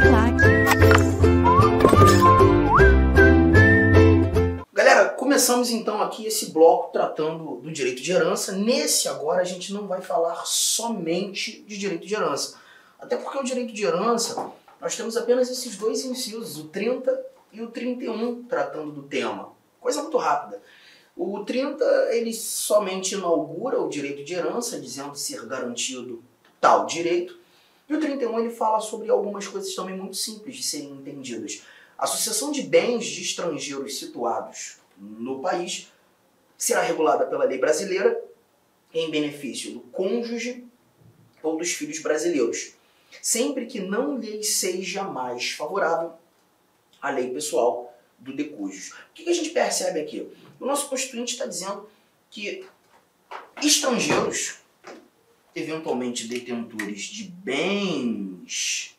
Claque. Galera, começamos então aqui esse bloco tratando do direito de herança. Nesse agora a gente não vai falar somente de direito de herança. Até porque o direito de herança, nós temos apenas esses dois incisos, o 30 e o 31, tratando do tema. Coisa muito rápida. O 30, ele somente inaugura o direito de herança, dizendo ser garantido tal direito. E o 31, ele fala sobre algumas coisas também muito simples de serem entendidas. A sucessão de bens de estrangeiros situados no país será regulada pela lei brasileira em benefício do cônjuge ou dos filhos brasileiros, sempre que não lhes seja mais favorável a lei pessoal do decújus. O que a gente percebe aqui? O nosso Constituinte está dizendo que estrangeiros, eventualmente detentores de bens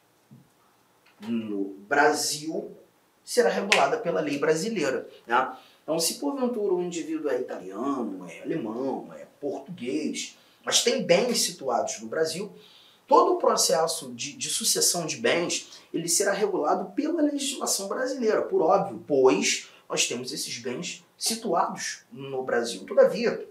no Brasil, será regulada pela lei brasileira. Né? Então, se porventura o indivíduo é italiano, é alemão, é português, mas tem bens situados no Brasil, todo o processo de sucessão de bens ele será regulado pela legislação brasileira, por óbvio, pois nós temos esses bens situados no Brasil. Todavia,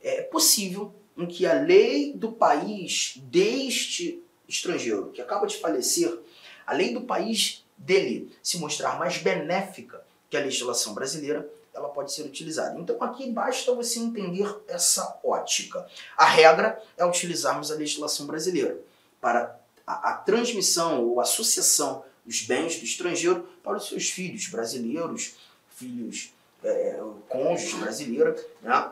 é possível em que a lei do país deste estrangeiro que acaba de falecer, a lei do país dele se mostrar mais benéfica que a legislação brasileira, ela pode ser utilizada. Então aqui basta você entender essa ótica. A regra é utilizarmos a legislação brasileira para a transmissão ou a sucessão dos bens do estrangeiro para os seus filhos brasileiros, filhos cônjuge brasileira, né?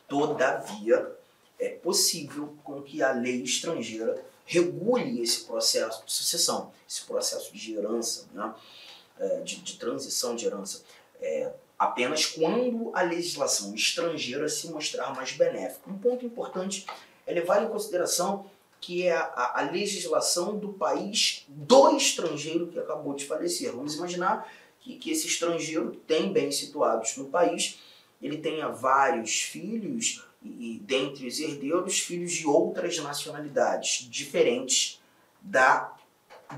Todavia, é possível com que a lei estrangeira regule esse processo de sucessão, esse processo de herança, né? De transição de herança, apenas quando a legislação estrangeira se mostrar mais benéfica. Um ponto importante é levar em consideração que é a legislação do país do estrangeiro que acabou de falecer. Vamos imaginar que esse estrangeiro tem bens situados no país, ele tenha vários filhos e dentre os herdeiros, filhos de outras nacionalidades, diferentes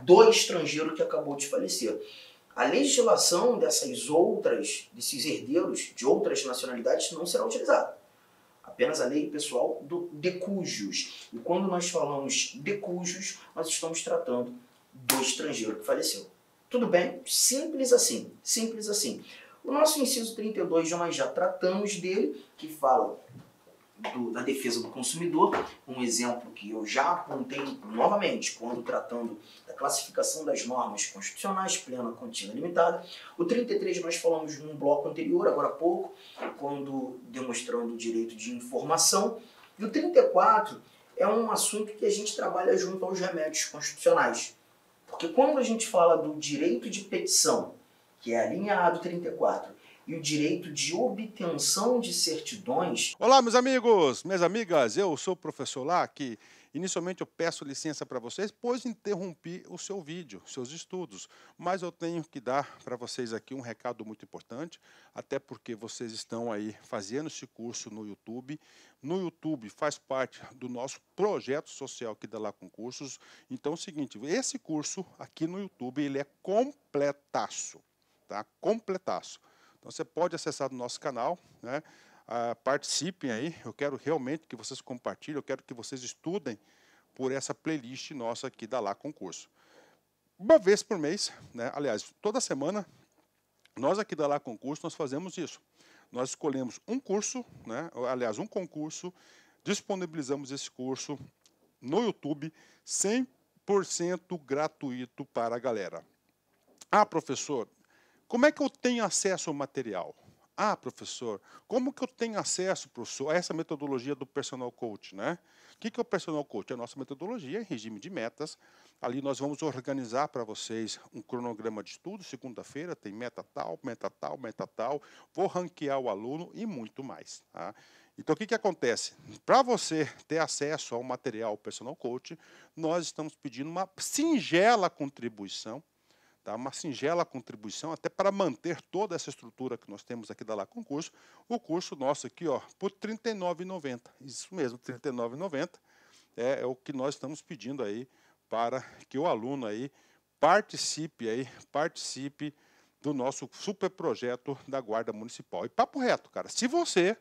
do estrangeiro que acabou de falecer. A legislação desses herdeiros de outras nacionalidades não será utilizada. Apenas a lei pessoal do decújus. E quando nós falamos decújus, nós estamos tratando do estrangeiro que faleceu. Tudo bem? Simples assim. Simples assim. O nosso inciso 32, nós já tratamos dele, que fala da defesa do consumidor, um exemplo que eu já apontei novamente quando tratando da classificação das normas constitucionais, plena, contínua e limitada. O 33 nós falamos num bloco anterior, agora há pouco, quando demonstrando o direito de informação. E o 34 é um assunto que a gente trabalha junto aos remédios constitucionais. Porque quando a gente fala do direito de petição, que é a linha A do 34, e o direito de obtenção de certidões... Olá, meus amigos, minhas amigas, eu sou o professor Laque. Inicialmente eu peço licença para vocês, pois interrompi o seu vídeo, seus estudos. Mas eu tenho que dar para vocês aqui um recado muito importante, até porque vocês estão aí fazendo esse curso no YouTube. No YouTube faz parte do nosso projeto social que dá lá concursos. Então é o seguinte, esse curso aqui no YouTube, ele é completaço, tá? Completaço. Então você pode acessar o nosso canal, né? Participem aí, eu quero realmente que vocês compartilhem, eu quero que vocês estudem por essa playlist nossa aqui da Lá Concurso. Uma vez por mês, né? Aliás, toda semana, nós aqui da Lá Concurso, nós fazemos isso. Nós escolhemos um curso, né? Aliás, um concurso, disponibilizamos esse curso no YouTube, 100% gratuito para a galera. Ah, professor, como é que eu tenho acesso ao material? Ah, professor, como que eu tenho acesso, professor, a essa metodologia do Personal Coach, né? O que é o Personal Coach? É a nossa metodologia em regime de metas. Ali nós vamos organizar para vocês um cronograma de estudo. Segunda-feira tem meta tal, meta tal, meta tal. Vou ranquear o aluno e muito mais, tá? Então, o que acontece? Para você ter acesso ao material Personal Coach, nós estamos pedindo uma singela contribuição, tá? Uma singela contribuição, até para manter toda essa estrutura que nós temos aqui da Lá Concurso. O curso nosso aqui, ó, por R$ 39,90. Isso mesmo, R$ 39,90 é o que nós estamos pedindo aí para que o aluno aí participe do nosso super projeto da Guarda Municipal. E papo reto, cara, se você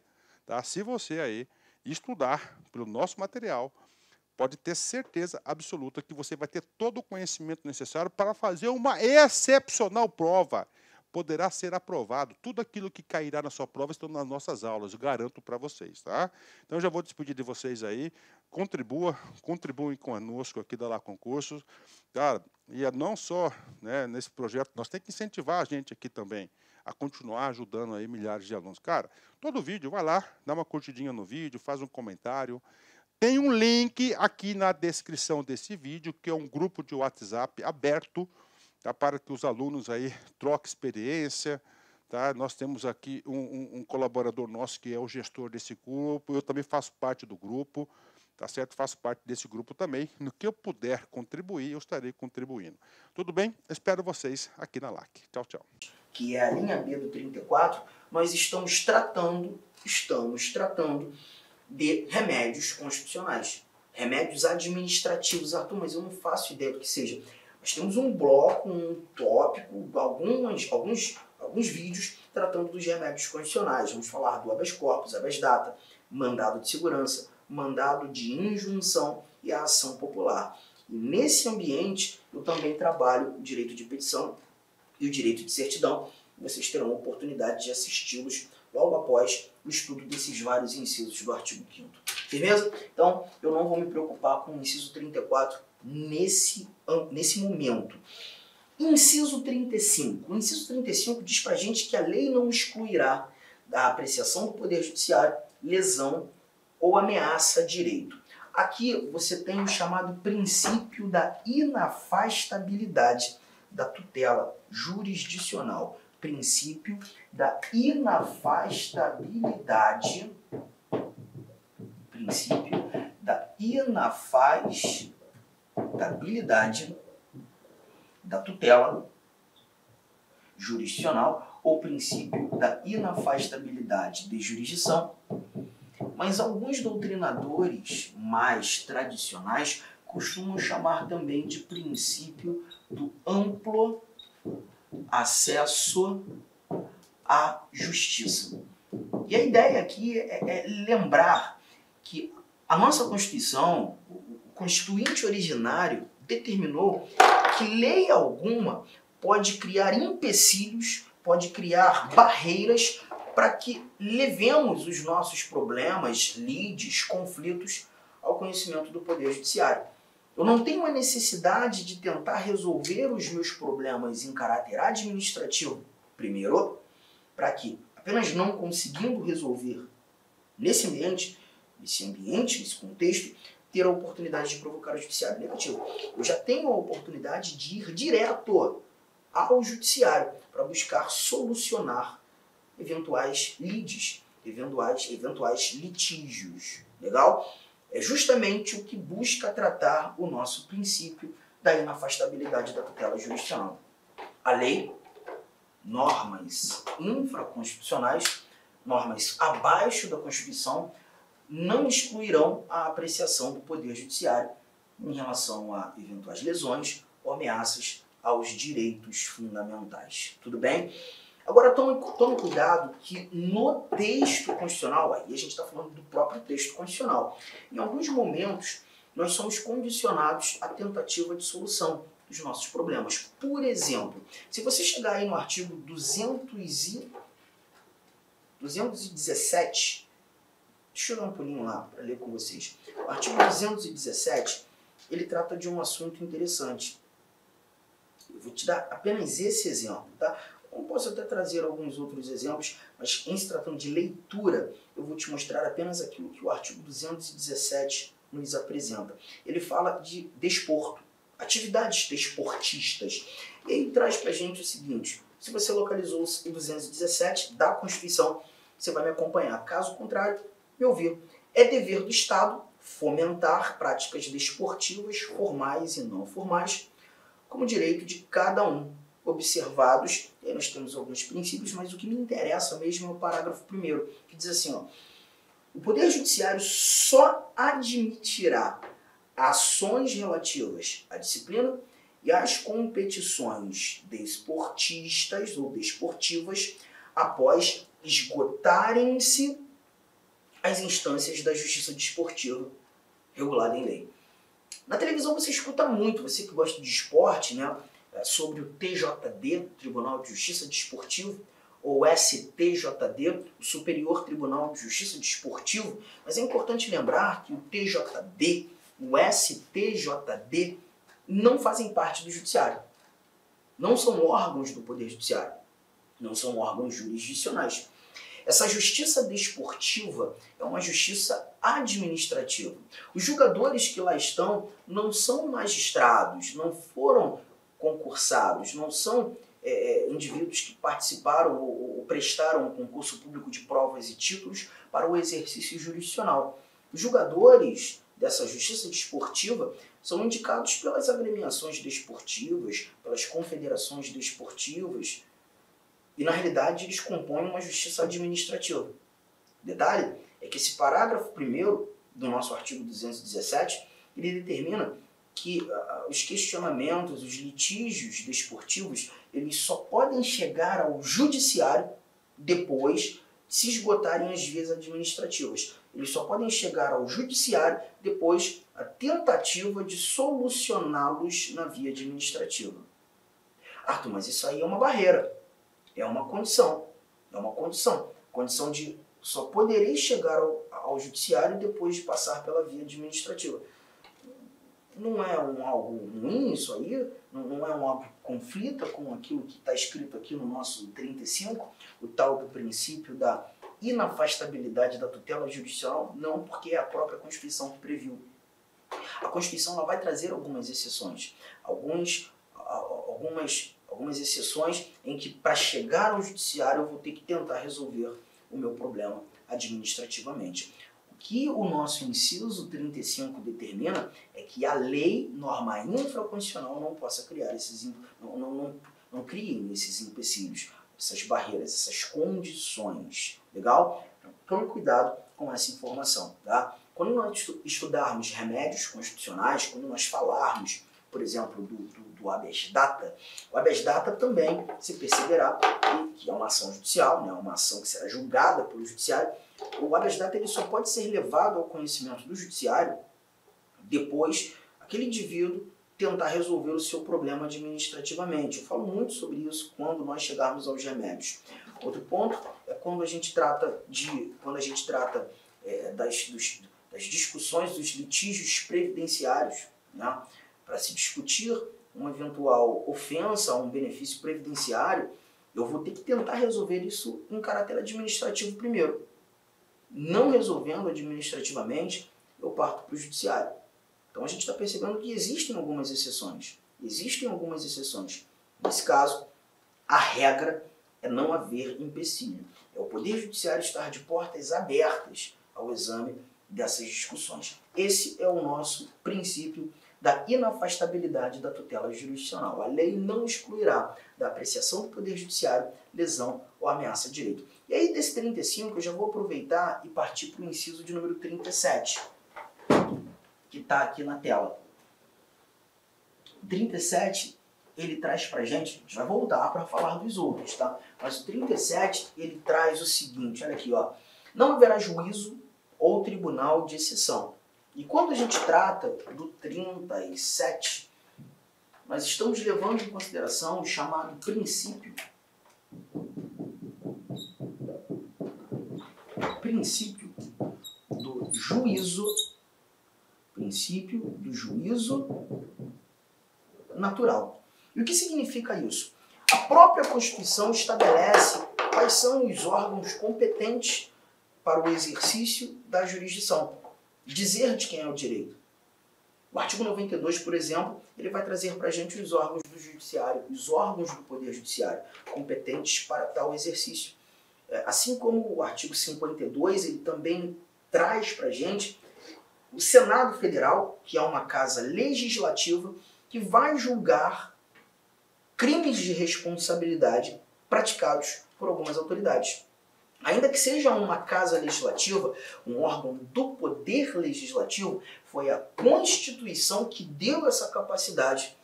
aí estudar pelo nosso material, pode ter certeza absoluta que você vai ter todo o conhecimento necessário para fazer uma excepcional prova. Poderá ser aprovado. Tudo aquilo que cairá na sua prova estão nas nossas aulas, eu garanto para vocês, tá? Então, eu já vou despedir de vocês aí. Contribuem conosco aqui da Lá Concursos. Cara, e não só, né, nesse projeto, nós temos que incentivar a gente aqui também a continuar ajudando aí milhares de alunos. Cara, todo vídeo, vai lá, dá uma curtidinha no vídeo, faz um comentário. Tem um link aqui na descrição desse vídeo, que é um grupo de WhatsApp aberto, tá, para que os alunos aí troquem experiência. Tá? Nós temos aqui um colaborador nosso que é o gestor desse grupo, eu também faço parte do grupo, tá certo? Faço parte desse grupo também. No que eu puder contribuir, eu estarei contribuindo. Tudo bem? Espero vocês aqui na LAC. Tchau, tchau. Que é a linha B do 34, nós estamos tratando de remédios constitucionais, remédios administrativos. Arthur, mas eu não faço ideia do que seja. Nós temos um bloco, um tópico, alguns vídeos tratando dos remédios constitucionais. Vamos falar do habeas corpus, habeas data, mandado de segurança, mandado de injunção e a ação popular. E nesse ambiente, eu também trabalho o direito de petição e o direito de certidão. Vocês terão a oportunidade de assisti-los logo após o estudo desses vários incisos do artigo 5º. Firmeza? Então, eu não vou me preocupar com o inciso 34 nesse momento. Inciso 35. O inciso 35 diz pra gente que a lei não excluirá da apreciação do Poder Judiciário lesão ou ameaça a direito. Aqui você tem o chamado princípio da inafastabilidade da tutela jurisdicional. Princípio da inafastabilidade. Princípio da inafastabilidade da tutela jurisdicional ou princípio da inafastabilidade de jurisdição. Mas alguns doutrinadores mais tradicionais costumam chamar também de princípio do amplo acesso à justiça. E a ideia aqui é lembrar que a nossa Constituição, o Constituinte originário, determinou que lei alguma pode criar empecilhos, pode criar barreiras para que levemos os nossos problemas, lides, conflitos ao conhecimento do Poder Judiciário. Eu não tenho a necessidade de tentar resolver os meus problemas em caráter administrativo, primeiro, para que, apenas não conseguindo resolver nesse ambiente, nesse contexto, ter a oportunidade de provocar o judiciário negativo. Eu já tenho a oportunidade de ir direto ao judiciário para buscar solucionar eventuais lides, eventuais litígios. Legal? É justamente o que busca tratar o nosso princípio da inafastabilidade da tutela jurisdicional. A lei, normas infraconstitucionais, normas abaixo da Constituição, não excluirão a apreciação do Poder Judiciário em relação a eventuais lesões ou ameaças aos direitos fundamentais. Tudo bem? Agora, tome cuidado que no texto constitucional, aí a gente está falando do próprio texto constitucional, em alguns momentos nós somos condicionados à tentativa de solução dos nossos problemas. Por exemplo, se você chegar aí no artigo 217, deixa eu dar um pulinho lá para ler com vocês. O artigo 217, ele trata de um assunto interessante. Eu vou te dar apenas esse exemplo, tá? Eu posso até trazer alguns outros exemplos, mas em se tratando de leitura, eu vou te mostrar apenas aquilo que o artigo 217 nos apresenta. Ele fala de desporto, atividades desportistas. E aí traz pra gente o seguinte: se você localizou o 217 da Constituição, você vai me acompanhar. Caso contrário, me ouvir. É dever do Estado fomentar práticas desportivas, formais e não formais, como direito de cada um, observados, e aí nós temos alguns princípios, mas o que me interessa mesmo é o parágrafo 1º, que diz assim, ó, o Poder Judiciário só admitirá ações relativas à disciplina e as competições desportistas ou desportivas após esgotarem-se as instâncias da justiça desportiva regulada em lei. Na televisão você escuta muito, você que gosta de esporte, né, sobre o TJD, Tribunal de Justiça Desportivo, ou STJD, o Superior Tribunal de Justiça Desportivo, mas é importante lembrar que o TJD, o STJD, não fazem parte do Judiciário. Não são órgãos do Poder Judiciário, não são órgãos jurisdicionais. Essa justiça desportiva é uma justiça administrativa. Os julgadores que lá estão não são magistrados, não foram concursados, não são indivíduos que participaram ou prestaram um concurso público de provas e títulos para o exercício jurisdicional. Os julgadores dessa justiça desportiva são indicados pelas agremiações desportivas, pelas confederações desportivas, e na realidade eles compõem uma justiça administrativa. O detalhe é que esse parágrafo 1º do nosso artigo 217, ele determina que os questionamentos, os litígios desportivos, eles só podem chegar ao judiciário depois de se esgotarem as vias administrativas. Eles só podem chegar ao judiciário depois da tentativa de solucioná-los na via administrativa. Arthur, mas isso aí é uma barreira, é uma condição, condição de só poderei chegar ao judiciário depois de passar pela via administrativa. Não é algo ruim isso aí? Não é algo que conflita com aquilo que está escrito aqui no nosso 35, o tal do princípio da inafastabilidade da tutela judicial? Não, porque é a própria Constituição que previu. A Constituição ela vai trazer algumas exceções, algumas exceções em que para chegar ao judiciário eu vou ter que tentar resolver o meu problema administrativamente. O que o nosso inciso 35 determina é que a lei, norma infraconstitucional, não possa criar não criem esses empecilhos, essas barreiras, essas condições. Legal? Então, tome cuidado com essa informação. Tá? Quando nós estudarmos remédios constitucionais, quando nós falarmos, por exemplo, do habeas data, o habeas data também se perceberá que é uma ação judicial, né, uma ação que será julgada pelo judiciário. O habeas data ele só pode ser levado ao conhecimento do judiciário depois aquele indivíduo tentar resolver o seu problema administrativamente. Eu falo muito sobre isso quando nós chegarmos aos remédios. Outro ponto é quando a gente trata das discussões dos litígios previdenciários, né? Para se discutir uma eventual ofensa a um benefício previdenciário, eu vou ter que tentar resolver isso em caráter administrativo primeiro. Não resolvendo administrativamente, eu parto para o judiciário. Então a gente está percebendo que existem algumas exceções. Nesse caso, a regra é não haver empecilho. É o Poder Judiciário estar de portas abertas ao exame dessas discussões. Esse é o nosso princípio da inafastabilidade da tutela jurisdicional. A lei não excluirá da apreciação do Poder Judiciário lesão ou ameaça de direito. E aí, desse 35, eu já vou aproveitar e partir para o inciso de número 37, que está aqui na tela. O 37, ele traz para a gente vai voltar para falar dos outros, tá? Mas o 37, ele traz o seguinte, olha aqui, ó. Não haverá juízo ou tribunal de exceção. E quando a gente trata do 37, nós estamos levando em consideração o chamado princípio do juízo natural. E o que significa isso? A própria Constituição estabelece quais são os órgãos competentes para o exercício da jurisdição. Dizer de quem é o direito. O artigo 92, por exemplo, ele vai trazer para a gente os órgãos do judiciário, os órgãos do Poder Judiciário, competentes para tal exercício. Assim como o artigo 52, ele também traz para a gente o Senado Federal, que é uma casa legislativa, que vai julgar crimes de responsabilidade praticados por algumas autoridades. Ainda que seja uma casa legislativa, um órgão do poder legislativo, foi a Constituição que deu essa capacidade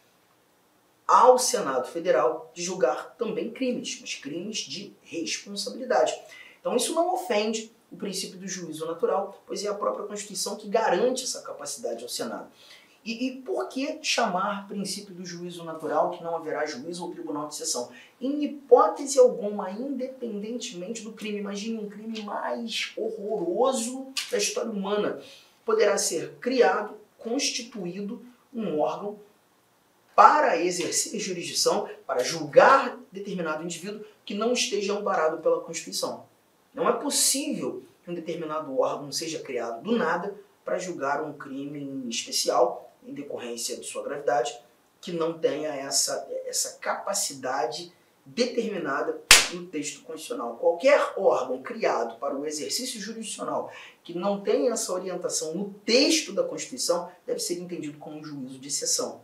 ao Senado Federal de julgar também crimes, mas crimes de responsabilidade. Então isso não ofende o princípio do juízo natural, pois é a própria Constituição que garante essa capacidade ao Senado. E por que chamar princípio do juízo natural que não haverá juízo ou tribunal de exceção? Em hipótese alguma, independentemente do crime, imagine um crime mais horroroso da história humana, poderá ser criado, constituído um órgão para exercer jurisdição, para julgar determinado indivíduo que não esteja amparado pela Constituição. Não é possível que um determinado órgão seja criado do nada para julgar um crime especial, em decorrência de sua gravidade, que não tenha essa capacidade determinada no texto constitucional. Qualquer órgão criado para o exercício jurisdicional que não tenha essa orientação no texto da Constituição deve ser entendido como um juízo de exceção.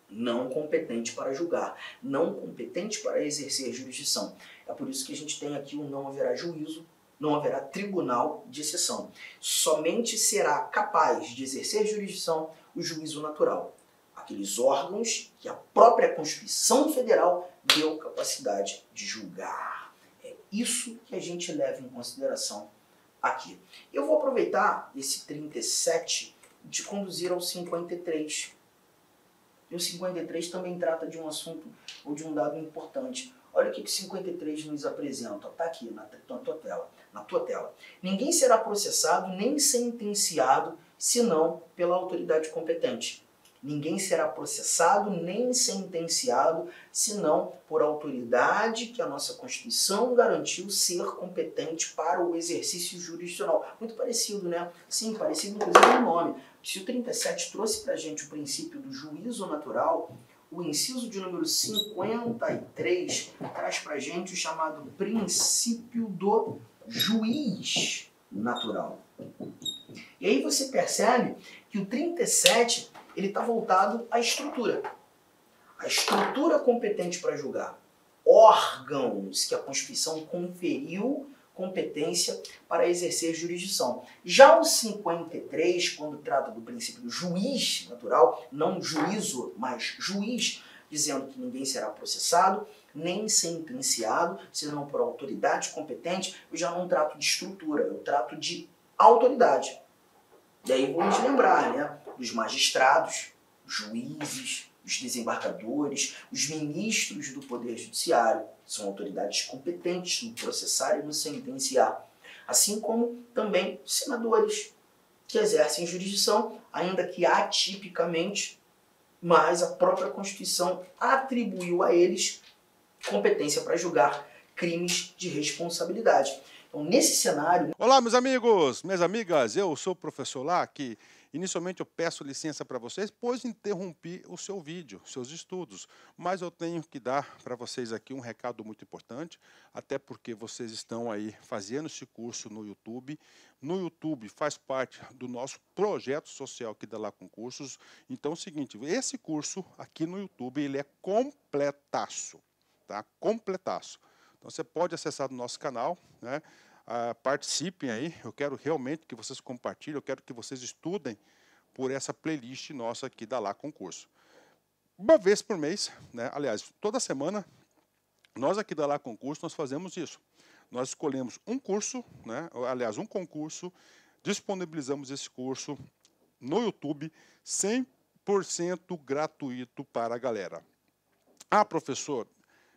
Não competente para julgar, não competente para exercer jurisdição. É por isso que a gente tem aqui o não haverá juízo, não haverá tribunal de exceção. Somente será capaz de exercer jurisdição o juízo natural. Aqueles órgãos que a própria Constituição Federal deu capacidade de julgar. É isso que a gente leva em consideração aqui. Eu vou aproveitar esse 37 de conduzir ao 53. E o 53 também trata de um assunto ou de um dado importante. Olha o que o 53 nos apresenta. Está aqui na tua tela. Ninguém será processado nem sentenciado senão pela autoridade competente. Ninguém será processado nem sentenciado senão por autoridade que a nossa Constituição garantiu ser competente para o exercício jurisdicional. Muito parecido, né? Sim, parecido inclusive no nome. Se o 37 trouxe para a gente o princípio do juízo natural, o inciso de número 53 traz para a gente o chamado princípio do juiz natural. E aí você percebe que o 37 ele está voltado à estrutura. A estrutura competente para julgar. Órgãos que a Constituição conferiu competência para exercer jurisdição. Já o 53, quando trata do princípio do juiz natural, não juízo, mas juiz, dizendo que ninguém será processado, nem sentenciado, senão por autoridade competente, eu já não trato de estrutura, eu trato de autoridade. E aí vamos lembrar, né, dos magistrados, juízes, os desembargadores, os ministros do Poder Judiciário, são autoridades competentes no processar e no sentenciar, assim como também senadores que exercem jurisdição, ainda que atipicamente, mas a própria Constituição atribuiu a eles competência para julgar crimes de responsabilidade. Então, nesse cenário... Olá, meus amigos, minhas amigas, eu sou o professor Lá, que inicialmente eu peço licença para vocês, pois interrompi o seu vídeo, seus estudos, mas eu tenho que dar para vocês aqui um recado muito importante, até porque vocês estão aí fazendo esse curso no YouTube. No YouTube faz parte do nosso projeto social aqui da Lá Concursos. Então é o seguinte, esse curso aqui no YouTube, ele é completaço, tá? Completaço. Então você pode acessar no nosso canal, né? Participem aí, eu quero realmente que vocês compartilhem, eu quero que vocês estudem por essa playlist nossa aqui da Lá Concurso. Uma vez por mês, né? Aliás, toda semana, nós aqui da Lá Concurso, nós fazemos isso. Nós escolhemos um curso, né? Aliás, um concurso, disponibilizamos esse curso no YouTube, 100% gratuito para a galera. Ah, professor,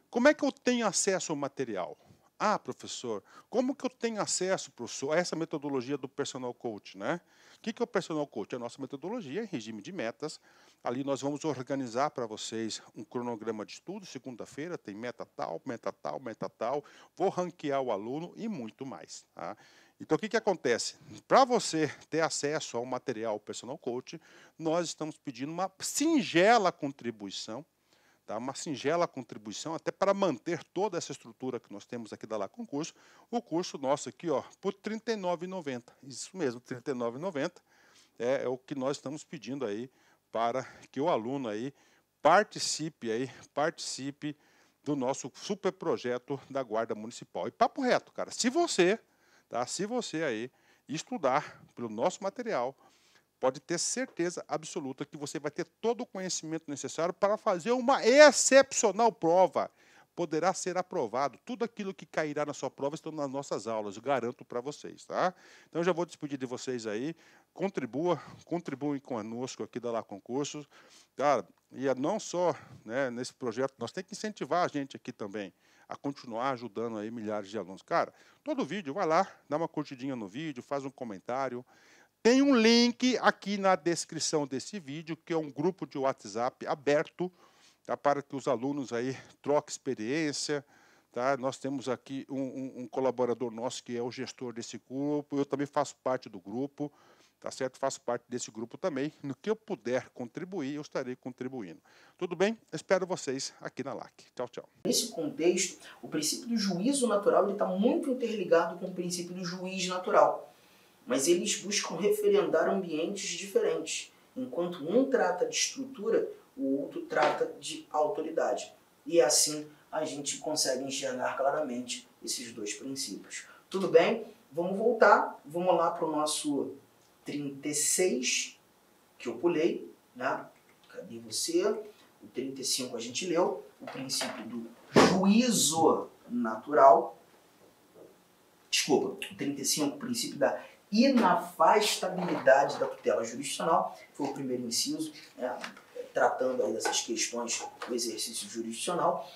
como é que eu tenho acesso ao material? Ah, professor, como que eu tenho acesso, professor, a essa metodologia do Personal Coach, né? O que é o Personal Coach? É a nossa metodologia em regime de metas. Ali nós vamos organizar para vocês um cronograma de estudo. Segunda-feira tem meta tal, meta tal, meta tal. Vou ranquear o aluno e muito mais, tá? Então, o que acontece? Para você ter acesso ao material Personal Coach, nós estamos pedindo uma singela contribuição, tá? Uma singela contribuição, até para manter toda essa estrutura que nós temos aqui da Lá Concurso. O curso nosso aqui, ó, por R$ 39,90. Isso mesmo, R$ 39,90 é o que nós estamos pedindo aí para que o aluno aí participe do nosso super projeto da Guarda Municipal. E papo reto, cara, se você aí estudar pelo nosso material, pode ter certeza absoluta que você vai ter todo o conhecimento necessário para fazer uma excepcional prova. Poderá ser aprovado. Tudo aquilo que cairá na sua prova estão nas nossas aulas, eu garanto para vocês, tá? Então, eu já vou despedir de vocês aí. Contribuem conosco aqui da Lá Concursos. Cara, e não só, né, nesse projeto, nós temos que incentivar a gente aqui também a continuar ajudando aí milhares de alunos. Cara, todo vídeo, vai lá, dá uma curtidinha no vídeo, faz um comentário. Tem um link aqui na descrição desse vídeo, que é um grupo de WhatsApp aberto, tá, para que os alunos aí troquem experiência. Tá? Nós temos aqui um colaborador nosso que é o gestor desse grupo, eu também faço parte do grupo, tá certo? Faço parte desse grupo também. No que eu puder contribuir, eu estarei contribuindo. Tudo bem? Espero vocês aqui na LAC. Tchau, tchau. Nesse contexto, o princípio do juízo natural está muito interligado com o princípio do juiz natural. Mas eles buscam referendar ambientes diferentes. Enquanto um trata de estrutura, o outro trata de autoridade. E assim a gente consegue enxergar claramente esses dois princípios. Tudo bem? Vamos voltar. Vamos lá para o nosso 36, que eu pulei, né? Cadê você? O 35 a gente leu. O princípio do juízo natural. Desculpa, o 35, o princípio da inafastabilidade da tutela jurisdicional, foi o primeiro inciso, tratando aí dessas questões do exercício jurisdicional.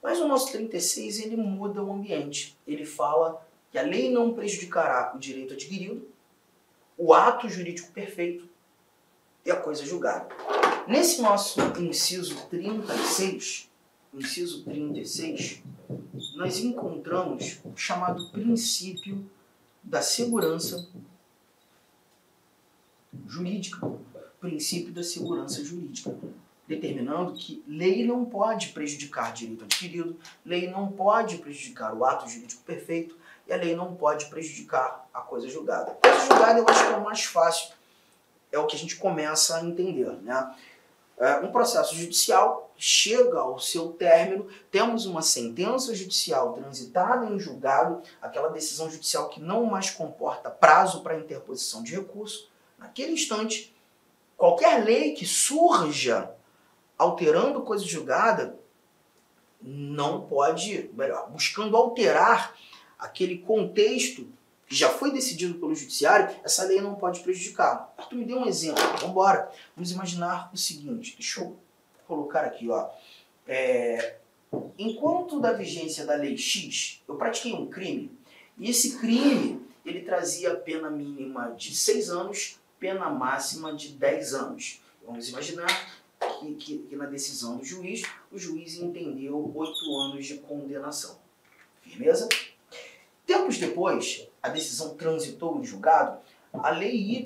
Mas o nosso 36, ele muda o ambiente. Ele fala que a lei não prejudicará o direito adquirido, o ato jurídico perfeito e a coisa julgada. Nesse nosso inciso 36, nós encontramos o chamado princípio da segurança jurídica, princípio da segurança jurídica, determinando que lei não pode prejudicar direito adquirido, lei não pode prejudicar o ato jurídico perfeito e a lei não pode prejudicar a coisa julgada. A coisa julgada eu acho que é o mais fácil, é o que a gente começa a entender, né? Um processo judicial chega ao seu término, temos uma sentença judicial transitada em julgado, aquela decisão judicial que não mais comporta prazo para interposição de recurso. Naquele instante, qualquer lei que surja alterando coisa julgada não pode, buscando alterar aquele contexto que já foi decidido pelo judiciário, essa lei não pode prejudicar. Arthur, me dê um exemplo. Vamos embora. Vamos imaginar o seguinte. Deixa eu colocar aqui, ó. Enquanto da vigência da lei X, eu pratiquei um crime, e esse crime, ele trazia pena mínima de 6 anos, pena máxima de 10 anos. Vamos imaginar que na decisão do juiz, o juiz entendeu 8 anos de condenação. Firmeza? Tempos depois, a decisão transitou em julgado, a lei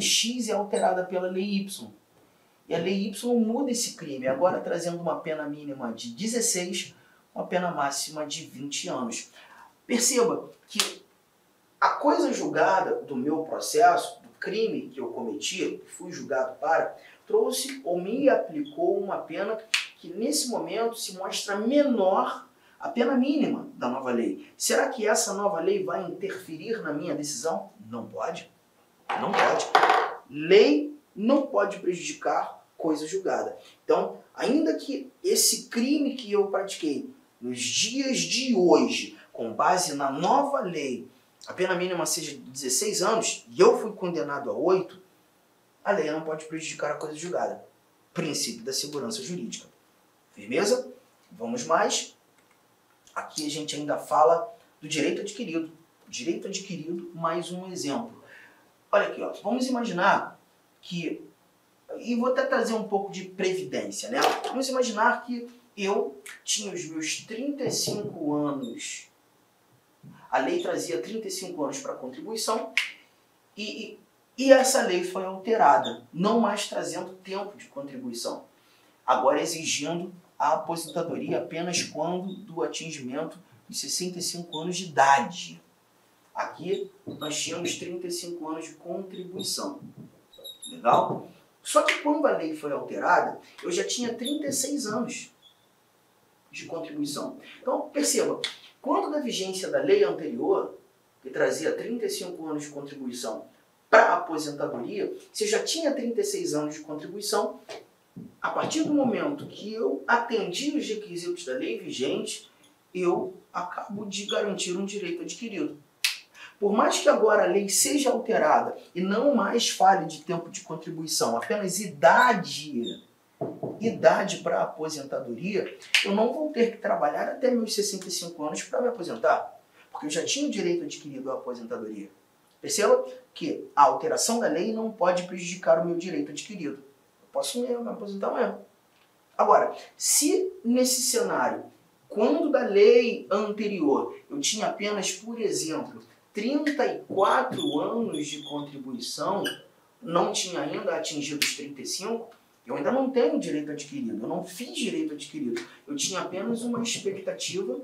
X é alterada pela lei Y. E a lei Y muda esse crime, agora trazendo uma pena mínima de 16, uma pena máxima de 20 anos. Perceba que a coisa julgada do meu processo, do crime que eu cometi, que fui julgado para, trouxe ou me aplicou uma pena que nesse momento se mostra menor a pena mínima da nova lei. Será que essa nova lei vai interferir na minha decisão? Não pode. Não pode. Lei não pode prejudicar coisa julgada. Então, ainda que esse crime que eu pratiquei nos dias de hoje, com base na nova lei, a pena mínima seja de 16 anos e eu fui condenado a 8, a lei não pode prejudicar a coisa julgada. Princípio da segurança jurídica. Firmeza? Vamos mais. Aqui a gente ainda fala do direito adquirido. Direito adquirido, mais um exemplo. Olha aqui, ó. Vamos imaginar que... E vou até trazer um pouco de previdência, né? Vamos imaginar que eu tinha os meus 35 anos. A lei trazia 35 anos para contribuição e essa lei foi alterada, não mais trazendo tempo de contribuição. Agora exigindo a aposentadoria apenas quando do atingimento de 65 anos de idade. Aqui nós tínhamos 35 anos de contribuição. Legal? Só que quando a lei foi alterada, eu já tinha 36 anos de contribuição. Então, perceba, quando da vigência da lei anterior, que trazia 35 anos de contribuição, para a aposentadoria, se eu já tinha 36 anos de contribuição, a partir do momento que eu atendi os requisitos da lei vigente, eu acabo de garantir um direito adquirido. Por mais que agora a lei seja alterada e não mais fale de tempo de contribuição, apenas idade para a aposentadoria, eu não vou ter que trabalhar até meus 65 anos para me aposentar, porque eu já tinha o direito adquirido à aposentadoria. Perceba que a alteração da lei não pode prejudicar o meu direito adquirido. Eu posso me aposentar mesmo. Agora, se nesse cenário, quando da lei anterior eu tinha apenas, por exemplo, 34 anos de contribuição, não tinha ainda atingido os 35, eu ainda não tenho direito adquirido, eu não fiz direito adquirido. Eu tinha apenas uma expectativa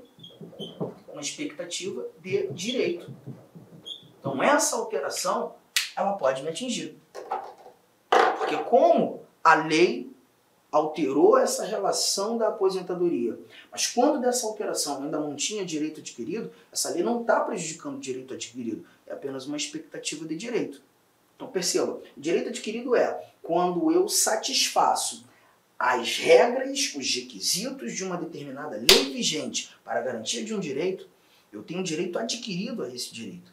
de direito. Então essa alteração, ela pode me atingir. Porque como a lei alterou essa relação da aposentadoria, mas quando dessa alteração ainda não tinha direito adquirido, essa lei não está prejudicando o direito adquirido, é apenas uma expectativa de direito. Então perceba, o direito adquirido é quando eu satisfaço as regras, os requisitos de uma determinada lei vigente para a garantia de um direito, eu tenho direito adquirido a esse direito.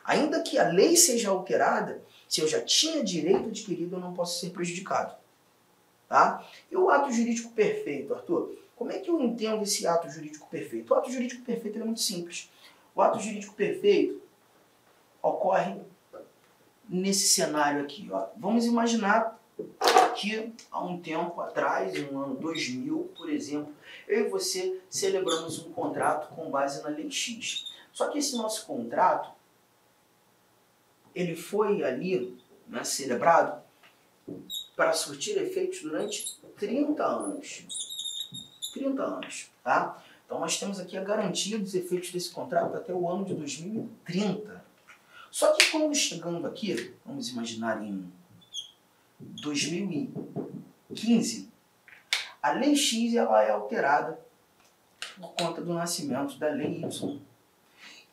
Ainda que a lei seja alterada, se eu já tinha direito adquirido, eu não posso ser prejudicado. Tá? E o ato jurídico perfeito, Arthur? Como é que eu entendo esse ato jurídico perfeito? O ato jurídico perfeito é muito simples. O ato jurídico perfeito ocorre nesse cenário aqui. Ó. Vamos imaginar que há um tempo atrás, no ano 2000, por exemplo, eu e você celebramos um contrato com base na Lei X. Só que esse nosso contrato, ele foi ali, né, celebrado para surtir efeitos durante 30 anos. 30 anos, tá? Então nós temos aqui a garantia dos efeitos desse contrato até o ano de 2030. Só que quando chegando aqui, vamos imaginar em 2015, a Lei X ela é alterada por conta do nascimento da Lei Y.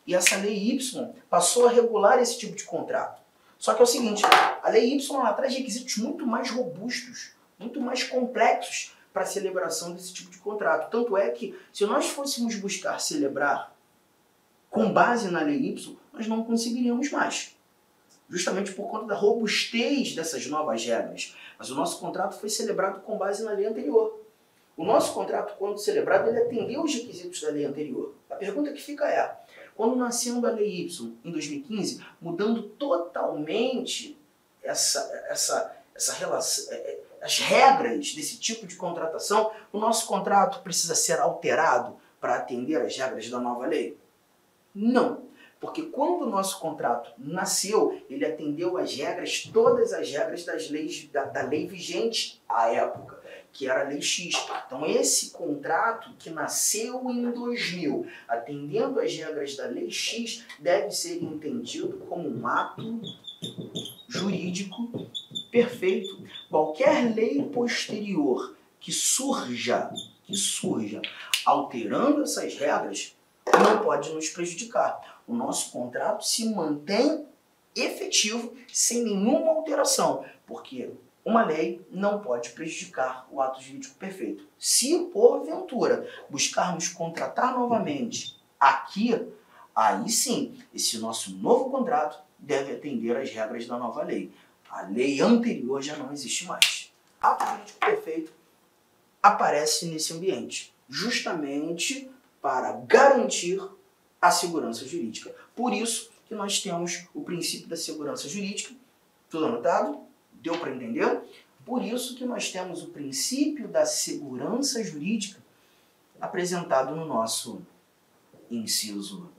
E essa Lei Y passou a regular esse tipo de contrato. Só que é o seguinte, a Lei Y ela traz requisitos muito mais robustos, muito mais complexos para a celebração desse tipo de contrato. Tanto é que, se nós fôssemos buscar celebrar com base na Lei Y, nós não conseguiríamos mais. Justamente por conta da robustez dessas novas regras. Mas o nosso contrato foi celebrado com base na lei anterior. O nosso contrato, quando celebrado, ele atendeu os requisitos da lei anterior. A pergunta que fica é, quando nascendo a Lei Y em 2015, mudando totalmente essa relação, as regras desse tipo de contratação, o nosso contrato precisa ser alterado para atender às regras da nova lei? Não, porque quando o nosso contrato nasceu, ele atendeu às regras, todas as regras das leis, da lei vigente à época, que era a Lei X. Então esse contrato que nasceu em 2000, atendendo às regras da Lei X, deve ser entendido como um ato jurídico perfeito. Qualquer lei posterior que surja alterando essas regras, não pode nos prejudicar. O nosso contrato se mantém efetivo sem nenhuma alteração, porque uma lei não pode prejudicar o ato jurídico perfeito. Se, porventura, buscarmos contratar novamente aqui, aí sim, esse nosso novo contrato deve atender às regras da nova lei. A lei anterior já não existe mais. O ato jurídico perfeito aparece nesse ambiente, justamente para garantir a segurança jurídica. Por isso que nós temos o princípio da segurança jurídica. Tudo anotado? Deu para entender? Por isso que nós temos o princípio da segurança jurídica apresentado no nosso inciso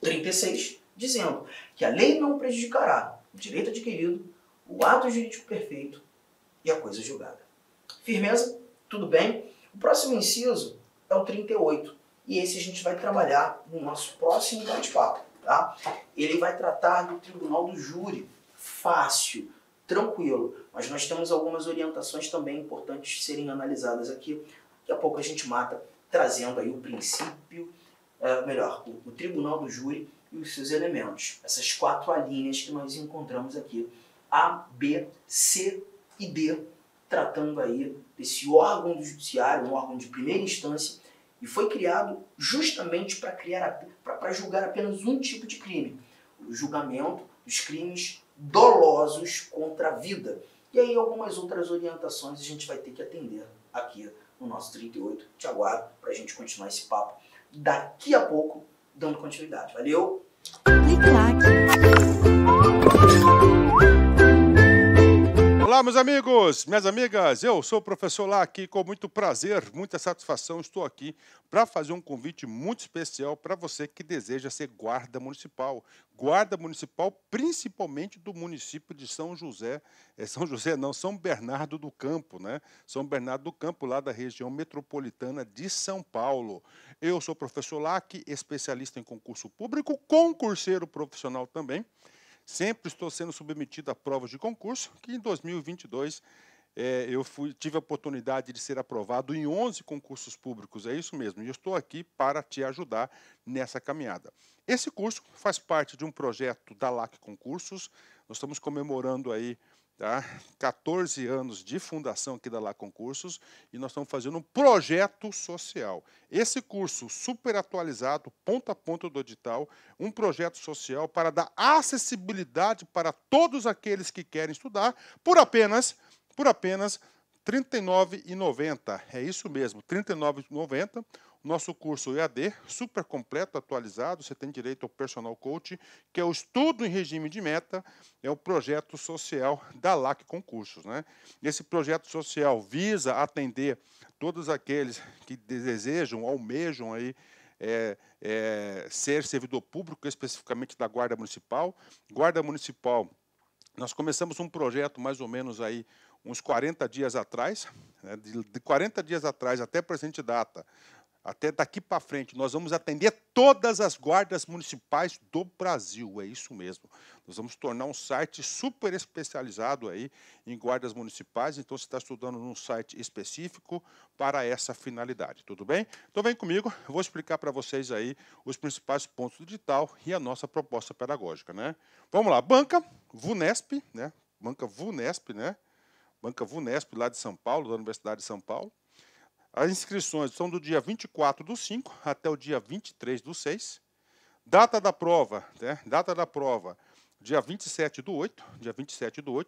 36, dizendo que a lei não prejudicará o direito adquirido, o ato jurídico perfeito e a coisa julgada. Firmeza? Tudo bem? O próximo inciso é o 38. E esse a gente vai trabalhar no nosso próximo bate-papo. Tá? Ele vai tratar do tribunal do júri. Fácil, tranquilo. Mas nós temos algumas orientações também importantes de serem analisadas aqui. Daqui a pouco a gente mata, trazendo aí o princípio, o tribunal do júri e os seus elementos. Essas 4 alíneas que nós encontramos aqui, A, B, C e D, tratando aí desse órgão do judiciário, um órgão de primeira instância, e foi criado justamente para julgar apenas um tipo de crime, o julgamento dos crimes dolosos contra a vida. E aí algumas outras orientações a gente vai ter que atender aqui no nosso 38. Te aguardo para a gente continuar esse papo daqui a pouco, dando continuidade. Valeu! Olá, meus amigos, minhas amigas, eu sou o professor Lá aqui, com muito prazer, muita satisfação, estou aqui para fazer um convite muito especial para você que deseja ser guarda municipal principalmente do município de São José, São Bernardo do Campo, né? São Bernardo do Campo, lá da região metropolitana de São Paulo. Eu sou o professor Lá aqui, especialista em concurso público, concurseiro profissional também. Sempre estou sendo submetido a provas de concurso, que em 2022 tive a oportunidade de ser aprovado em 11 concursos públicos, é isso mesmo, e eu estou aqui para te ajudar nessa caminhada. Esse curso faz parte de um projeto da LAC Concursos, nós estamos comemorando aí 14 anos de fundação aqui da LAC Concursos e nós estamos fazendo um projeto social. Esse curso super atualizado, ponto a ponto do edital, um projeto social para dar acessibilidade para todos aqueles que querem estudar por apenas R$ 39,90. É isso mesmo, R$ 39,90. Nosso curso EAD, super completo, atualizado, você tem direito ao personal coach, que é o estudo em regime de meta, é o projeto social da LAC Concursos, né? Esse projeto social visa atender todos aqueles que desejam, almejam aí, ser servidor público, especificamente da Guarda Municipal. Guarda Municipal, nós começamos um projeto mais ou menos aí uns 40 dias atrás, né? De 40 dias atrás até a presente data, até daqui para frente, nós vamos atender todas as guardas municipais do Brasil, é isso mesmo. Nós vamos tornar um site super especializado aí em guardas municipais, então você está estudando num site específico para essa finalidade, tudo bem? Então vem comigo, eu vou explicar para vocês aí os principais pontos do edital e a nossa proposta pedagógica, né? Vamos lá, Banca VUNESP, né? Banca VUNESP, né? Banca VUNESP, lá de São Paulo, da Universidade de São Paulo. As inscrições são do dia 24/5 até o dia 23/6. Data da prova, né? Data da prova, dia 27/8,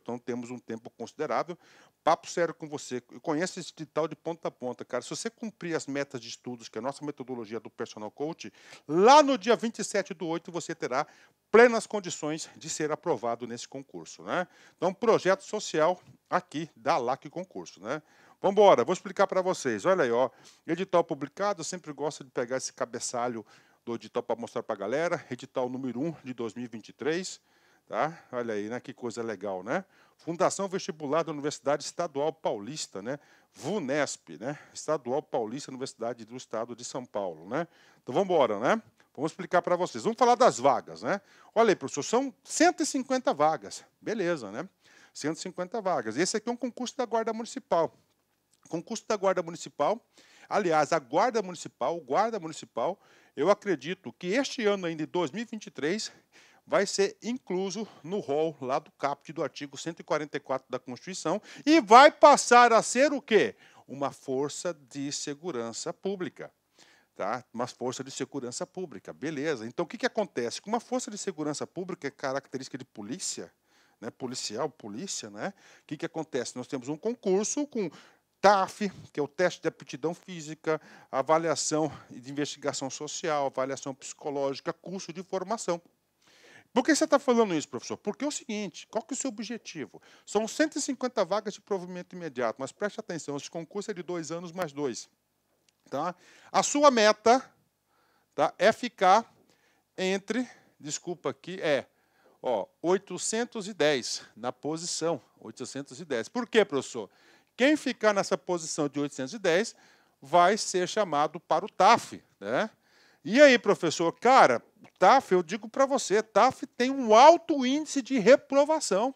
então temos um tempo considerável. Papo sério com você, eu conheço esse edital de ponta a ponta, cara. Se você cumprir as metas de estudos, que é a nossa metodologia do Personal Coach, lá no dia 27/8 você terá plenas condições de ser aprovado nesse concurso, né? Então, projeto social aqui da LAC Concurso, né? Vamos embora, vou explicar para vocês. Olha aí, ó, edital publicado, eu sempre gosto de pegar esse cabeçalho do edital para mostrar para a galera. Edital número 1 de 2023, tá? Olha aí, né? Que coisa legal, né? Fundação Vestibular da Universidade Estadual Paulista, né? VUNESP, né? Estadual Paulista, Universidade do Estado de São Paulo, né? Então vamos embora, né? Vamos explicar para vocês. Vamos falar das vagas, né? Olha aí, professor, são 150 vagas. Beleza, né? 150 vagas. Esse aqui é um concurso da Guarda Municipal. Concurso da Guarda Municipal, aliás, o Guarda Municipal, eu acredito que este ano ainda, em 2023, vai ser incluso no rol lá do caput do artigo 144 da Constituição e vai passar a ser o quê? Uma força de segurança pública. Tá? Uma força de segurança pública, beleza. Então, o que acontece? Com uma força de segurança pública, é característica de polícia, né? Polícia, né? O que acontece? Nós temos um concurso com TAF, que é o teste de aptidão física, avaliação de investigação social, avaliação psicológica, curso de formação. Por que você está falando isso, professor? Porque é o seguinte, qual que é o seu objetivo? São 150 vagas de provimento imediato, mas preste atenção, esse concurso é de 2 anos mais 2. Tá? A sua meta, tá, é ficar entre, desculpa aqui, 810 na posição, 810. Por quê, professor? Quem ficar nessa posição de 810 vai ser chamado para o TAF, né? E aí, professor, cara, TAF, eu digo para você, TAF tem um alto índice de reprovação.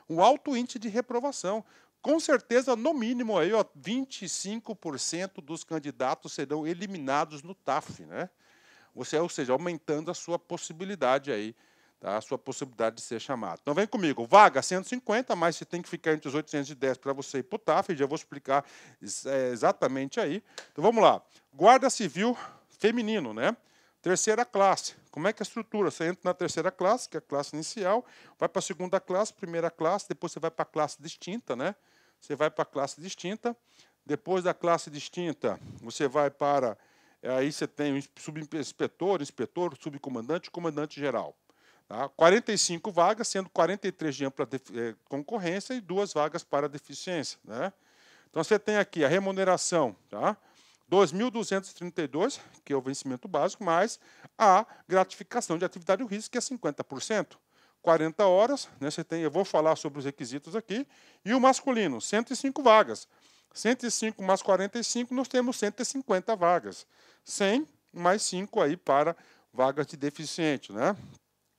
Um alto índice de reprovação. Com certeza, no mínimo, aí, 25% dos candidatos serão eliminados no TAF, né? ou seja, aumentando a sua possibilidade aí, tá? A sua possibilidade de ser chamado. Então vem comigo, vaga 150, mas você tem que ficar entre os 810 para você ir para o TAF, já vou explicar exatamente aí. Então vamos lá, Guarda Civil feminino, né? Terceira classe, como é que é a estrutura? Você entra na terceira classe, que é a classe inicial, vai para a segunda classe, primeira classe, depois você vai para a classe distinta, né? Você vai para a classe distinta, depois da classe distinta, você vai para... Aí você tem o subinspetor, inspetor, subcomandante e comandante geral. Tá? 45 vagas, sendo 43 de ampla concorrência e 2 vagas para deficiência. Né? Então você tem aqui a remuneração, tá? 2.232, que é o vencimento básico, mais a gratificação de atividade de risco, que é 50%. 40 horas, né, você tem, eu vou falar sobre os requisitos aqui, e o masculino, 105 vagas. 105 mais 45, nós temos 150 vagas. 100 mais 5 aí para vagas de deficiente. Né?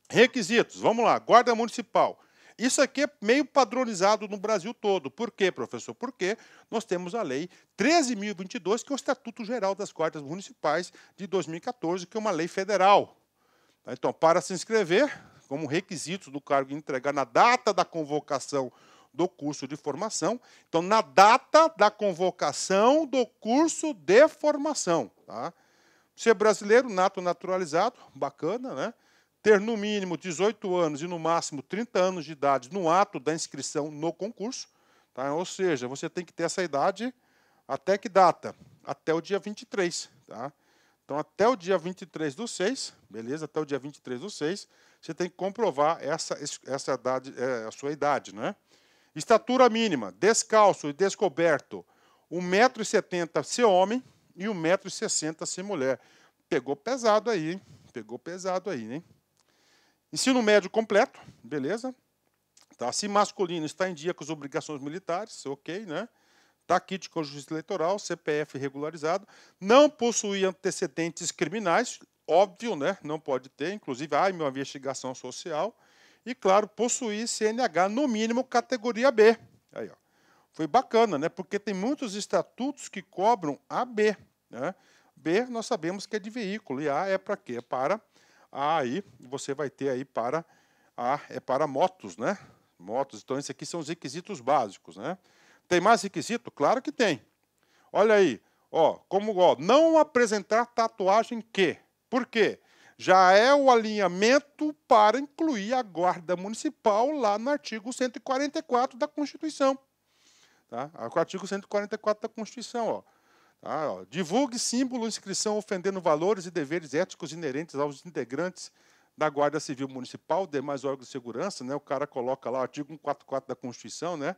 Requisitos, vamos lá, Guarda Municipal. Isso aqui é meio padronizado no Brasil todo. Por quê, professor? Porque nós temos a Lei 13.022, que é o Estatuto Geral das Guardas Municipais de 2014, que é uma lei federal. Então, para se inscrever, como requisitos do cargo entregar na data da convocação do curso de formação. Então, na data da convocação do curso de formação. Tá? Ser brasileiro, nato naturalizado, bacana, né? Ter no mínimo 18 anos e no máximo 30 anos de idade no ato da inscrição no concurso. Tá? Ou seja, você tem que ter essa idade até que data? Até o dia 23. Tá? Então, até o dia 23/6, beleza? Até o dia 23/6, você tem que comprovar essa idade, a sua idade. Né? Estatura mínima, descalço e descoberto, 1,70 m ser homem e 1,60 m ser mulher. Pegou pesado aí, hein? Pegou pesado aí, hein? Ensino médio completo, beleza? Tá? Se masculino, está em dia com as obrigações militares, ok, né? Tá kit com justiça eleitoral, CPF regularizado, não possui antecedentes criminais, óbvio, né? Não pode ter, inclusive, uma investigação social. E, claro, possuir CNH, no mínimo, categoria B. Aí, ó. Foi bacana, né? Porque tem muitos estatutos que cobram AB. Né? B, nós sabemos que é de veículo, e A é para quê? É para... aí você vai ter aí para motos, né? Motos. Então, esses aqui são os requisitos básicos, né? Tem mais requisito? Claro que tem. Olha aí, ó, não apresentar tatuagem que. Por quê? Já é o alinhamento para incluir a Guarda Municipal lá no artigo 144 da Constituição. Tá? O artigo 144 da Constituição, ó. Tá, ó. Divulgue símbolo, inscrição ofendendo valores e deveres éticos inerentes aos integrantes da Guarda Civil Municipal, demais órgãos de segurança, né? O cara coloca lá o artigo 144 da Constituição, né?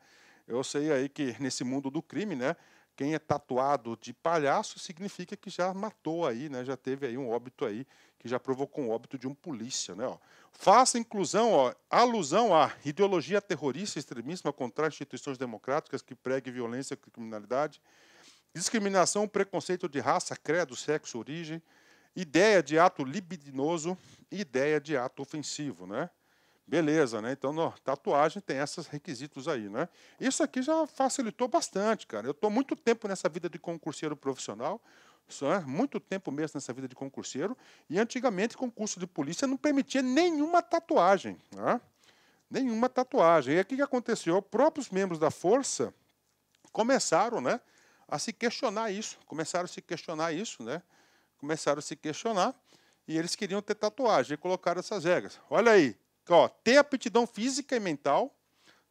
Eu sei aí que nesse mundo do crime, né? Quem é tatuado de palhaço significa que já matou aí, né? Já teve aí um óbito aí, que já provocou um óbito de um polícia, né? Ó. Faça inclusão, ó, alusão à ideologia terrorista e extremismo contra instituições democráticas que pregue violência e criminalidade, discriminação, preconceito de raça, credo, sexo, origem, ideia de ato libidinoso e ideia de ato ofensivo, né? Beleza, né? Então, tatuagem tem esses requisitos aí, né? Isso aqui já facilitou bastante, cara. Eu estou muito tempo nessa vida de concurseiro profissional, muito tempo mesmo nessa vida de concurseiro, e antigamente concurso de polícia não permitia nenhuma tatuagem, né? Nenhuma tatuagem. E aqui o que aconteceu? Próprios membros da força começaram, né, a se questionar isso, né? Começaram a se questionar, e eles queriam ter tatuagem, e colocaram essas regras. Olha aí, ó, ter aptidão física e mental,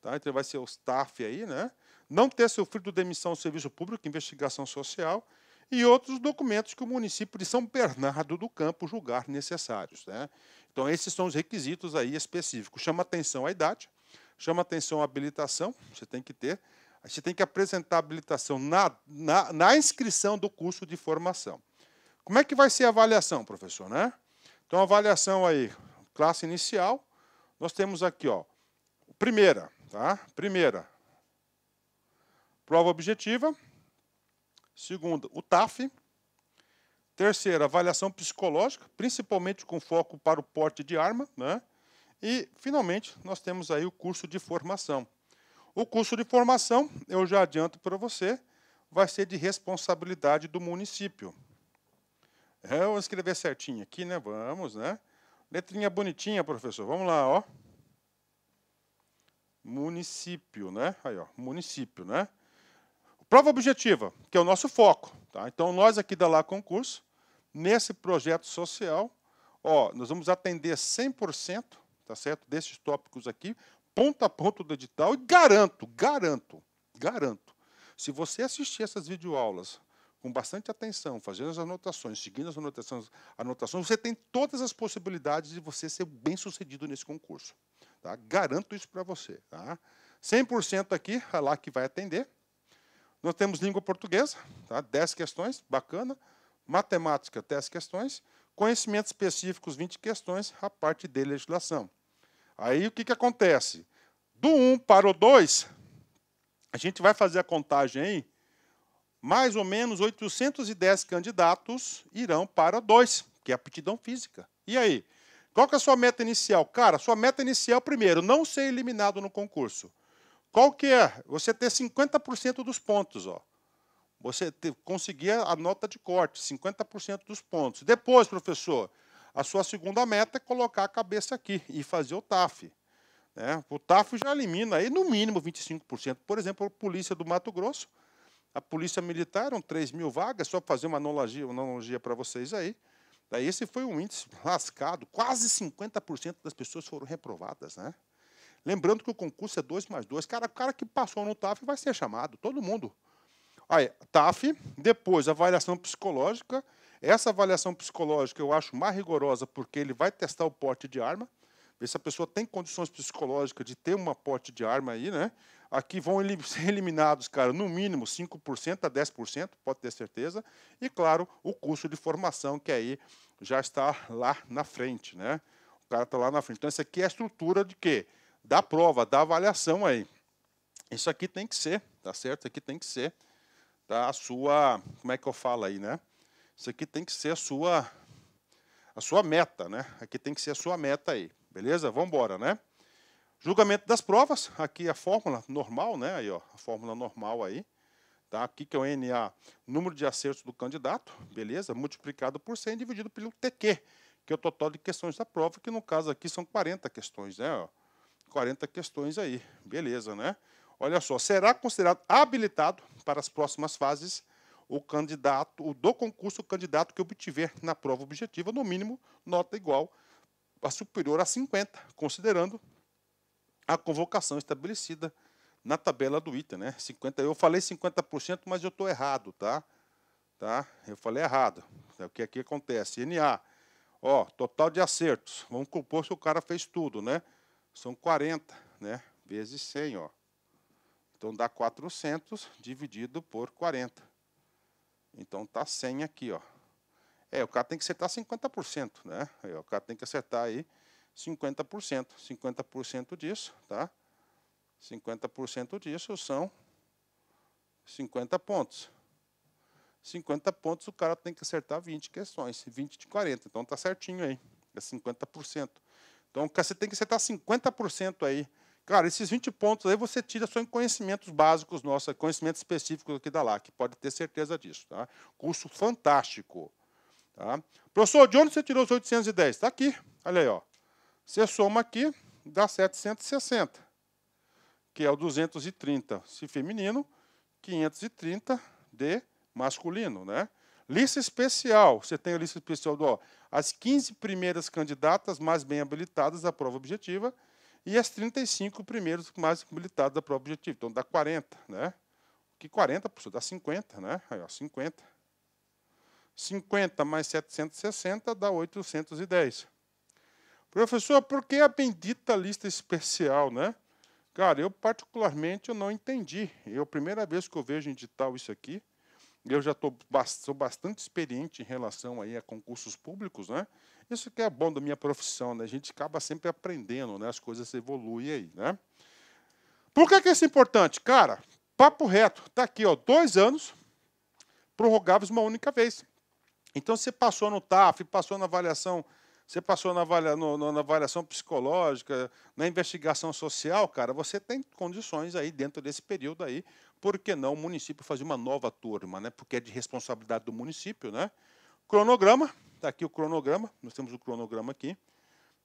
tá? Então vai ser o staff aí, né? Não ter sofrido demissão do serviço público, investigação social, e outros documentos que o município de São Bernardo do Campo julgar necessários, né? Então esses são os requisitos aí específicos. Chama atenção a idade, chama atenção a habilitação, você tem que ter. Você tem que apresentar a habilitação na inscrição do curso de formação. Como é que vai ser a avaliação, professor? Né? Então, a avaliação aí, classe inicial, nós temos aqui, ó, primeira, tá? Primeira, prova objetiva. Segunda, o TAF. Terceira, avaliação psicológica, principalmente com foco para o porte de arma, né? E, finalmente, nós temos aí o curso de formação. O curso de formação, eu já adianto para você, vai ser de responsabilidade do município. Vamos escrever certinho aqui, né? Vamos, né? Letrinha bonitinha, professor. Vamos lá, ó. Município, né? Aí, ó, município, né? Prova objetiva, que é o nosso foco, tá? Então, nós aqui da Lá Concurso, nesse projeto social, ó, nós vamos atender 100%, tá certo? Desses tópicos aqui, ponto a ponto do edital, e garanto, se você assistir essas videoaulas com bastante atenção, fazendo as anotações, seguindo as anotações, você tem todas as possibilidades de você ser bem-sucedido nesse concurso. Tá? Garanto isso para você. Tá? 100% aqui, é lá que vai atender. Nós temos língua portuguesa, tá? 10 questões, bacana. Matemática, 10 questões. Conhecimentos específicos, 20 questões, a parte de legislação. Aí o que acontece? Do 1 para o 2, a gente vai fazer a contagem aí, mais ou menos 810 candidatos irão para 2, que é a aptidão física. E aí? Qual que é a sua meta inicial? Cara, sua meta inicial, primeiro, não ser eliminado no concurso. Qual que é? Você ter 50% dos pontos, ó. Você conseguir a nota de corte, 50% dos pontos. Depois, professor, a sua segunda meta é colocar a cabeça aqui e fazer o TAF. Né? O TAF já elimina aí no mínimo 25%. Por exemplo, a Polícia do Mato Grosso, a Polícia Militar, eram 3.000 vagas, só para fazer uma analogia para vocês aí. Daí esse foi um índice lascado, quase 50% das pessoas foram reprovadas. Né? Lembrando que o concurso é 2+2. O cara que passou no TAF vai ser chamado, todo mundo. Aí, TAF, depois avaliação psicológica. Essa avaliação psicológica eu acho mais rigorosa porque ele vai testar o porte de arma, ver se a pessoa tem condições psicológicas de ter uma porte de arma aí, né? Aqui vão ser eliminados, cara, no mínimo 5% a 10%, pode ter certeza. E, claro, o curso de formação, que aí já está lá na frente, né? O cara está lá na frente. Então, isso aqui é a estrutura de quê? Da prova, da avaliação aí. Isso aqui tem que ser, tá certo? Isso aqui tem que ser. Tá, a sua, como é que eu falo aí, né? Isso aqui tem que ser a sua meta, né? Aqui tem que ser a sua meta aí, beleza? Vamos embora, né? Julgamento das provas, aqui a fórmula normal, né? Aí, ó, a fórmula normal aí, tá? Aqui que é o NA, número de acertos do candidato, beleza? Multiplicado por 100 dividido pelo TQ, que é o total de questões da prova, que no caso aqui são 40 questões, né? Ó, 40 questões aí, beleza, né? Olha só, será considerado habilitado para as próximas fases o candidato, do concurso, o candidato que obtiver na prova objetiva, no mínimo, nota igual a superior a 50, considerando a convocação estabelecida na tabela do item, né? 50, eu falei 50%, mas eu estou errado, tá? Eu falei errado. É o que aqui acontece. NA, ó, total de acertos. Vamos compor se o cara fez tudo, né? São 40, né? Vezes 100, ó. Então, dá 400 dividido por 40. Então, está 100 aqui, ó. O cara tem que acertar 50%, né? O cara tem que acertar aí 50%. 50% disso, tá? 50% disso são 50 pontos. 50 pontos, o cara tem que acertar 20 questões. 20 de 40. Então, está certinho aí. É 50%. Então, você tem que acertar 50% aí. Cara, esses 20 pontos aí você tira só em conhecimentos básicos nossos, conhecimentos específicos aqui da LAC, pode ter certeza disso. Tá? Curso fantástico. Tá? Professor, de onde você tirou os 810? Está aqui, olha aí. Ó. Você soma aqui, dá 760, que é o 230 se feminino, 530 de masculino. Né? Lista especial, você tem a lista especial do as 15 primeiras candidatas mais bem habilitadas à prova objetiva, e as 35 primeiros mais habilitados da prova objetiva. Então, dá 40, né? Que 40, professor, dá 50, né? Aí, ó, 50. 50 mais 760 dá 810. Professor, por que a bendita lista especial, né? Cara, eu particularmente eu não entendi. É a primeira vez que eu vejo em edital isso aqui. Eu já sou bastante experiente em relação aí a concursos públicos, né? Isso que é bom da minha profissão, né? A gente acaba sempre aprendendo, né? As coisas evoluem aí, né? Por que isso é importante? Cara, papo reto, tá aqui, ó, 2 anos prorrogáveis uma única vez. Então, você passou no TAF, passou na avaliação, você passou na avaliação psicológica, na investigação social, cara, você tem condições aí dentro desse período aí. Por que não o município fazer uma nova turma, né? Porque é de responsabilidade do município, né? Cronograma, está aqui o cronograma, nós temos o cronograma aqui.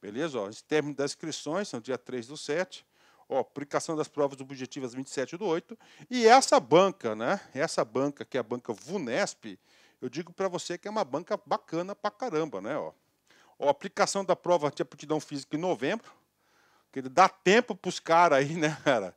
Beleza? Ó, término das inscrições, no dia 3/7. Ó, aplicação das provas objetivas 27/8. E essa banca, né? Essa banca, que é a banca VUNESP, eu digo para você que é uma banca bacana pra caramba, né? Ó, aplicação da prova de aptidão física em novembro. Que dá tempo para os caras aí, né, cara?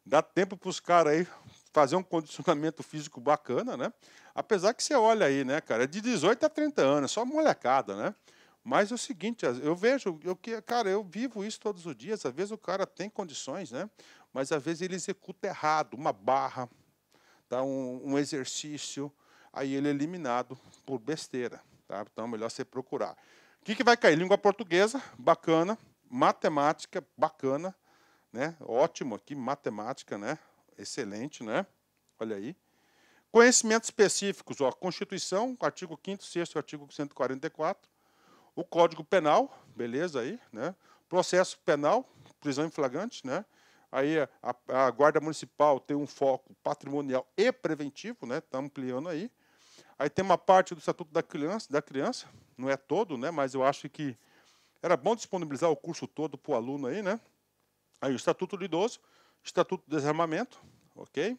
Dá tempo para os caras aí fazer um condicionamento físico bacana, né? Apesar que você olha aí, né, cara? É de 18 a 30 anos, só molecada, né? Mas é o seguinte, eu vejo, cara, eu vivo isso todos os dias. Às vezes o cara tem condições, né? Mas às vezes ele executa errado, uma barra, tá? um exercício, aí ele é eliminado por besteira, tá? Então é melhor você procurar. O que vai cair? Língua portuguesa, bacana. Matemática, bacana, né? Ótimo aqui, matemática, né? Excelente, né? Olha aí. Conhecimentos específicos, ó, Constituição, artigo 5º, 6º, artigo 144. O Código Penal, beleza aí, né? Processo penal, prisão em flagrante, né? Aí a Guarda Municipal tem um foco patrimonial e preventivo, né? Está ampliando aí. Aí tem uma parte do Estatuto da Criança, não é todo, né? Mas eu acho que era bom disponibilizar o curso todo para o aluno aí, né? Aí o Estatuto do Idoso, Estatuto do Desarmamento, ok?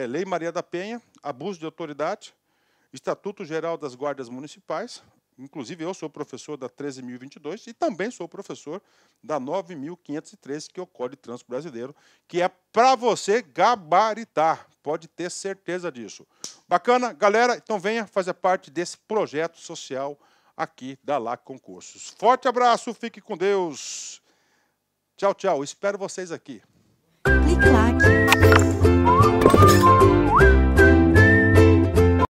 Lei Maria da Penha, abuso de autoridade, Estatuto Geral das Guardas Municipais. Inclusive, eu sou professor da 13.022 e também sou professor da 9.513, que é o Código de Trânsito Brasileiro, que é para você gabaritar. Pode ter certeza disso. Bacana? Galera, então venha fazer parte desse projeto social aqui da LAC Concursos. Forte abraço, fique com Deus. Tchau, tchau. Espero vocês aqui. Clique like.